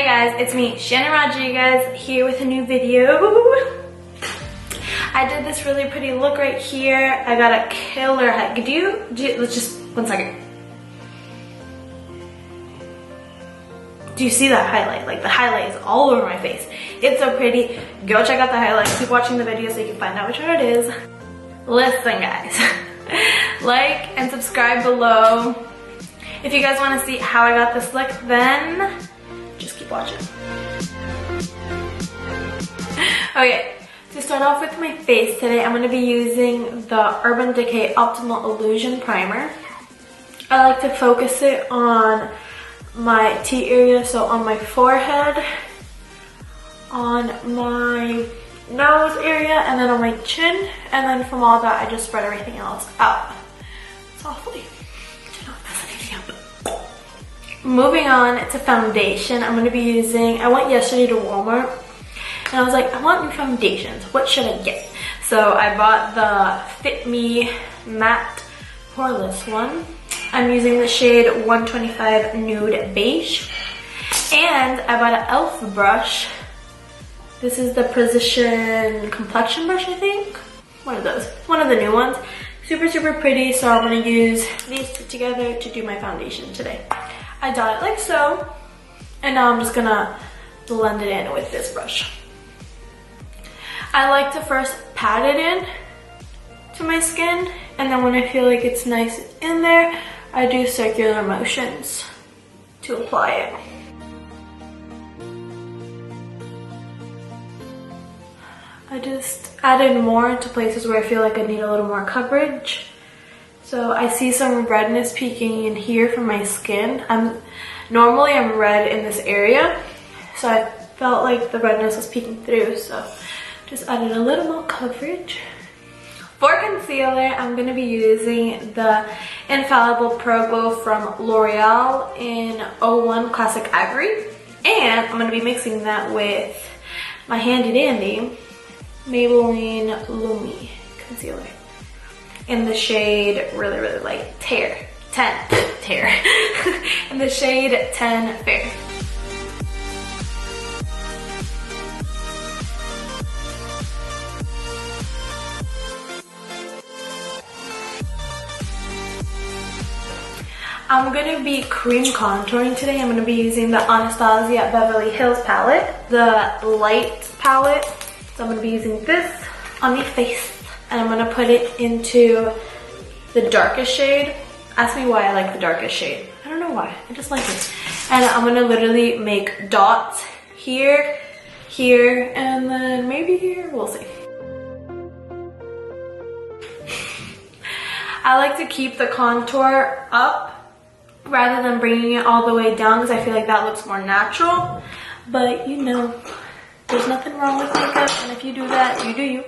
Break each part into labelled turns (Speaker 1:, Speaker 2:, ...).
Speaker 1: guys, it's me, Shannon Rodriguez, here with a new video. I did this really pretty look right here. I got a killer head. Let's just, 1 second. Do you see that highlight? Like the highlight is all over my face. It's so pretty. Go check out the highlights. Keep watching the video so you can find out which one it is. Listen guys, like and subscribe below. If you guys want to see how I got this look, then just keep watching. Okay, to start off with my face today, I'm going to be using the Urban Decay Optimal Illusion Primer. I like to focus it on my T area, so on my forehead, on my nose area, and then on my chin, and then from all that I just spread everything else out softly. Moving on to foundation, I'm going to be using, I went yesterday to Walmart and I was like, I want new foundations, what should I get? So I bought the Fit Me Matte Poreless one. I'm using the shade 125 Nude Beige. And I bought an e.l.f. brush. This is the Precision Complexion brush, I think. One of those, one of the new ones. Super, super pretty, so I'm going to use these two together to do my foundation today. I dot it like so, and now I'm just gonna blend it in with this brush. I like to first pat it in to my skin, and then when I feel like it's nice in there, I do circular motions to apply it. I just added more to places where I feel like I need a little more coverage. So I see some redness peeking in here from my skin. Normally I'm red in this area, so I felt like the redness was peeking through, so just added a little more coverage. For concealer, I'm going to be using the Infallible Pro Glow from L'Oreal in 01 Classic Ivory. And I'm going to be mixing that with my handy dandy Maybelline Lumi concealer in the shade really, really light, 10 in the shade 10 Fair. I'm gonna be cream contouring today. I'm gonna be using the Anastasia Beverly Hills palette, the light palette. So I'm gonna be using this on my face, and I'm gonna put it into the darkest shade. Ask me why I like the darkest shade. I don't know why, I just like it. And I'm gonna literally make dots here, here, and then maybe here, we'll see. I like to keep the contour up rather than bringing it all the way down because I feel like that looks more natural. But you know, there's nothing wrong with makeup, and if you do that, you do you.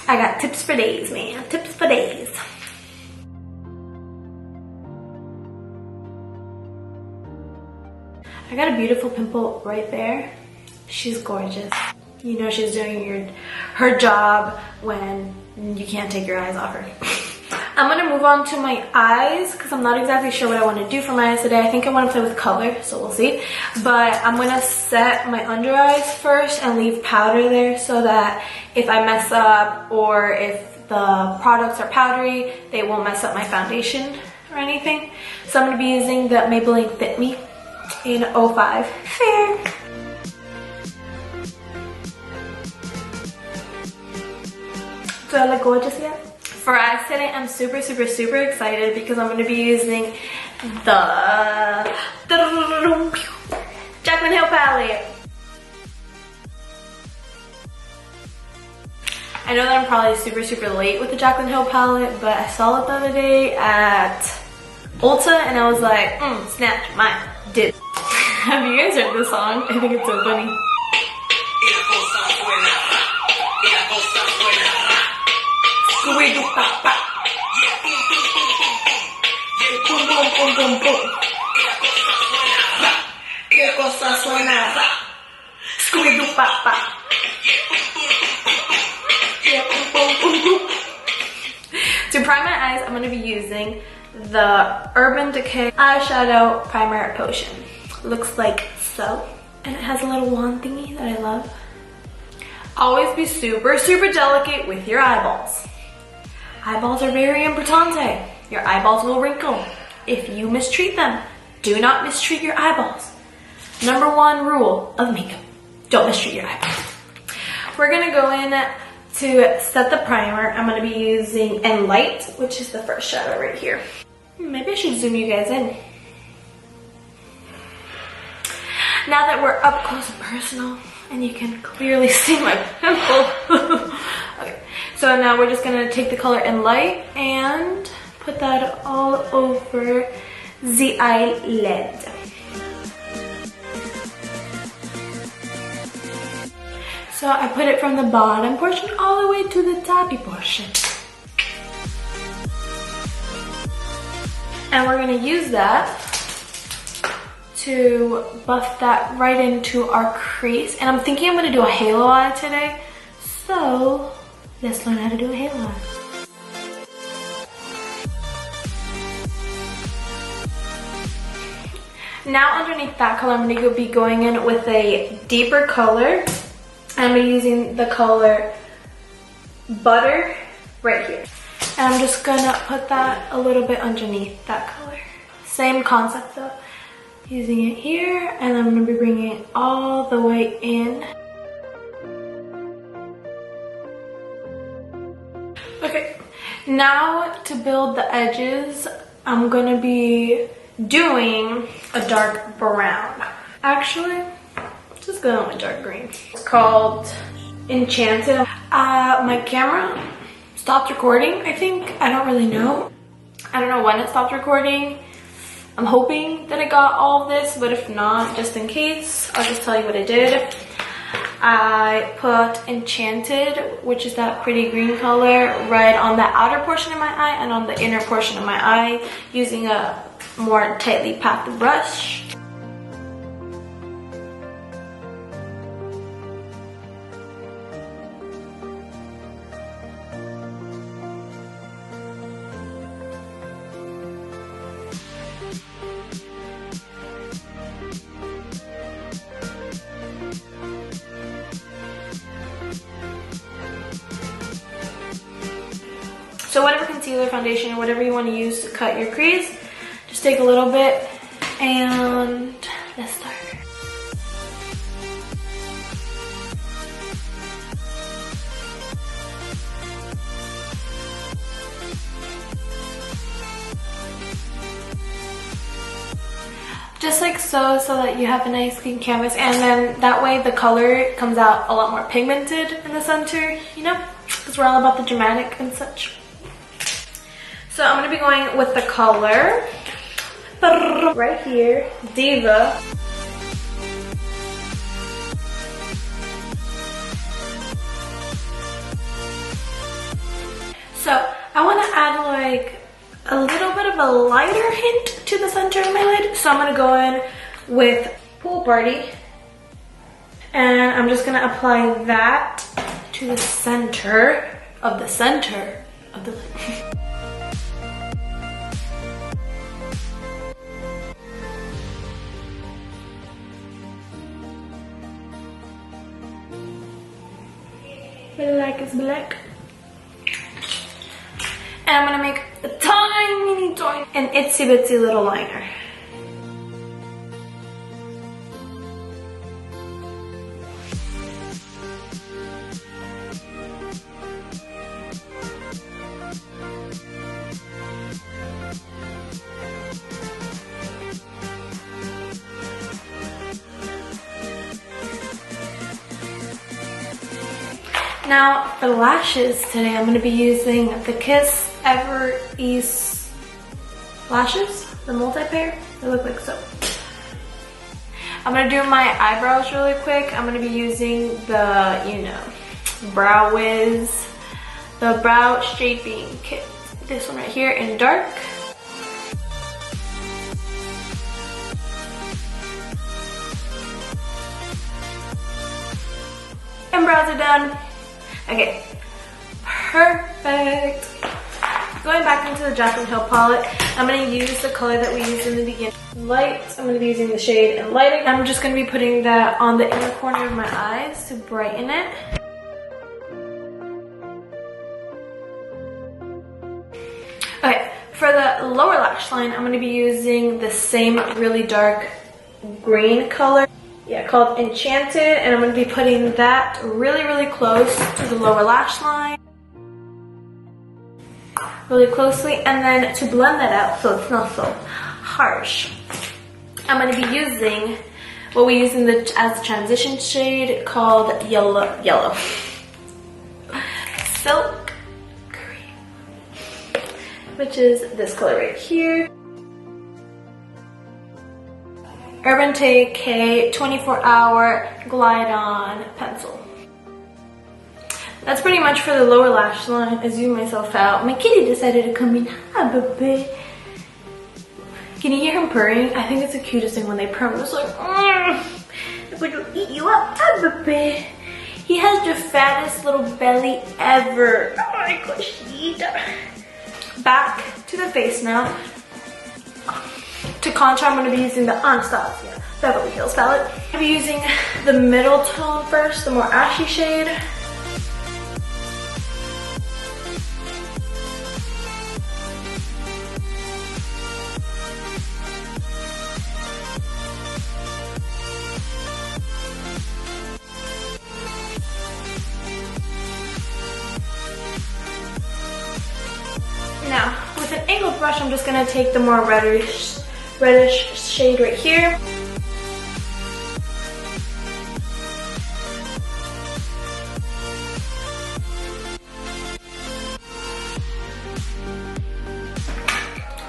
Speaker 1: I got tips for days, man. Tips for days. I got a beautiful pimple right there. She's gorgeous. You know she's doing her job when you can't take your eyes off her. I'm gonna move on to my eyes because I'm not exactly sure what I want to do for my eyes today. I think I want to play with color, so we'll see. But I'm gonna set my under eyes first and leave powder there so that if I mess up or if the products are powdery, they won't mess up my foundation or anything. So I'm gonna be using the Maybelline Fit Me in 05 Fair. Do I look gorgeous yet? For eyes today, I'm super, super, super excited because I'm going to be using the Jaclyn Hill Palette. I know that I'm probably super, super late with the Jaclyn Hill Palette, but I saw it the other day at Ulta and I was like, snatch my dip. Have you guys heard this song? I think it's so funny. Scooby Doo Pa Pa. Boom boom boom boom boom. ¿Qué cosa suena? Scooby Doo Pa Pa. To prime my eyes, I'm going to be using the Urban Decay eyeshadow primer potion. Looks like so. And it has a little wand thingy that I love. Always be super, super delicate with your eyeballs. Eyeballs are very importante. Your eyeballs will wrinkle if you mistreat them. Do not mistreat your eyeballs. #1 rule of makeup. Don't mistreat your eyeballs. We're gonna go in to set the primer. I'm gonna be using Light, which is the first shadow right here. Maybe I should zoom you guys in. Now that we're up close and personal, and you can clearly see my pimple. Okay, so now we're just gonna take the color Light and put that all over the eyelid. So I put it from the bottom portion all the way to the toppy portion. And we're gonna use that to buff that right into our crease. And I'm thinking I'm gonna do a halo eye today. So let's learn how to do a halo eye. Now underneath that color, I'm gonna be going in with a deeper color. I'm gonna be using the color Butter right here. And I'm just gonna put that a little bit underneath that color. Same concept though. Using it here, and I'm gonna be bringing it all the way in. Okay, now to build the edges, I'm gonna be doing a dark brown. Actually, just going with dark green. It's called Enchanted. My camera stopped recording, I think. I don't really know. I don't know when it stopped recording. I'm hoping that I got all of this, but if not, just in case, I'll just tell you what I did. I put Enchanted, which is that pretty green color, right on the outer portion of my eye and on the inner portion of my eye, using a more tightly packed brush. So whatever concealer, foundation, whatever you want to use to cut your crease, just take a little bit and let's start. Just like so, so that you have a nice clean canvas, and then that way the color comes out a lot more pigmented in the center, you know, because we're all about the dramatic and such. So I'm going to be going with the color right here, Diva. So I want to add like a little bit of a lighter hint to the center of my lid. So I'm going to go in with Pool Party. And I'm just going to apply that to the center of the lid. Black is black. And I'm gonna make a tiny, an itsy bitsy little liner. Now for lashes today, I'm going to be using the Kass Ever Ease lashes, the multi-pair. They look like so. I'm going to do my eyebrows really quick. I'm going to be using the, you know, Brow Wiz, the brow shaping kit. This one right here in dark. And brows are done. Okay, perfect. going back into the Jaclyn Hill palette, I'm going to use the color that we used in the beginning. Light, I'm going to be using the shade in Lighting. I'm just going to be putting that on the inner corner of my eyes to brighten it. Okay, for the lower lash line, I'm going to be using the same really dark green color. Yeah, called Enchanted, and I'm going to be putting that really close to the lower lash line. Really closely, and then to blend that out so it's not so harsh, I'm going to be using what we use in as the transition shade called Yellow. Silk Cream, which is this color right here. Urban Decay 24-hour Glide On Pencil. That's pretty much for the lower lash line. I zoomed myself out. My kitty decided to come in. Hi, baby. Can you hear him purring? I think it's the cutest thing when they purr. I'm just like, I'm going to eat you up. Hi, baby. He has the fattest little belly ever. Oh my gosh. Back to the face now. To contour, I'm going to be using the Anastasia Beverly Hills palette. I'm going to be using the middle tone first, the more ashy shade. Now, with an angled brush, I'm just going to take the more reddish shade right here.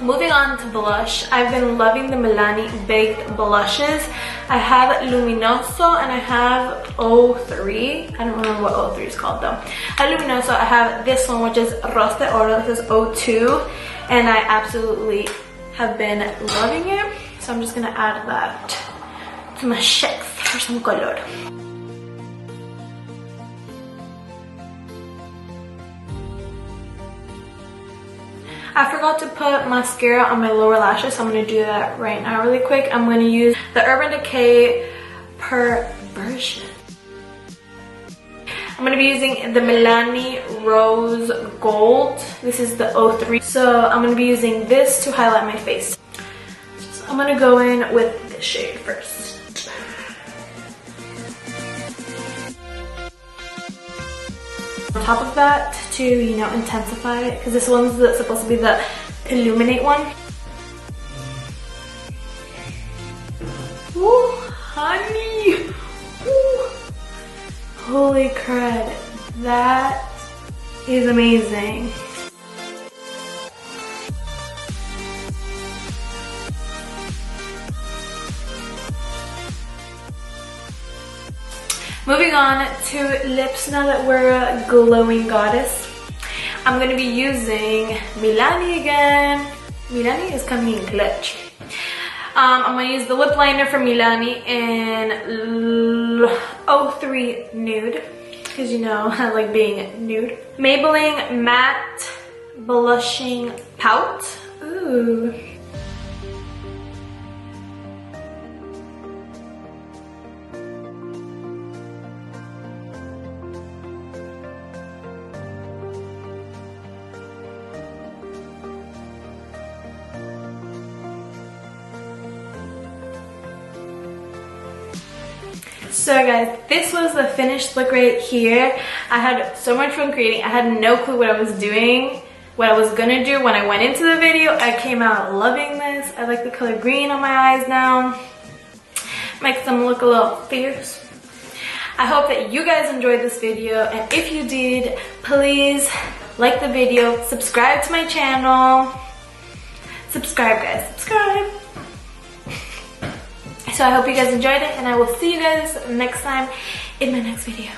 Speaker 1: Moving on to blush, I've been loving the Milani baked blushes. I have Luminoso and I have 03. I don't remember what 03 is called though. I have Luminoso. I have this one, which is Rose de Oro. This is 02, and I absolutely have been loving it. So I'm just gonna add that to my cheeks for some color. I forgot to put mascara on my lower lashes, so I'm going to do that right now really quick. I'm going to use the Urban Decay Perversion. I'm going to be using the Milani Rose Gold. This is the 03. So I'm going to be using this to highlight my face. So I'm going to go in with this shade first. On top of that to, you know, intensify it, because this one's supposed to be the illuminate one. Ooh, honey! Ooh. Holy crud, that is amazing. Moving on to lips now that we're a glowing goddess. I'm going to be using Milani again. Milani is coming in clutch. I'm going to use the lip liner from Milani in 03 Nude. Because you know, I like being nude. Maybelline Matte Blushing Pout. Ooh. So guys, this was the finished look right here. I had so much fun creating. I had no clue what I was doing, what I was gonna do when I went into the video. I came out loving this. I like the color green on my eyes now. Makes them look a little fierce. I hope that you guys enjoyed this video, and if you did, please like the video, subscribe to my channel. Subscribe guys, subscribe. So I hope you guys enjoyed it, and I will see you guys next time in my next video.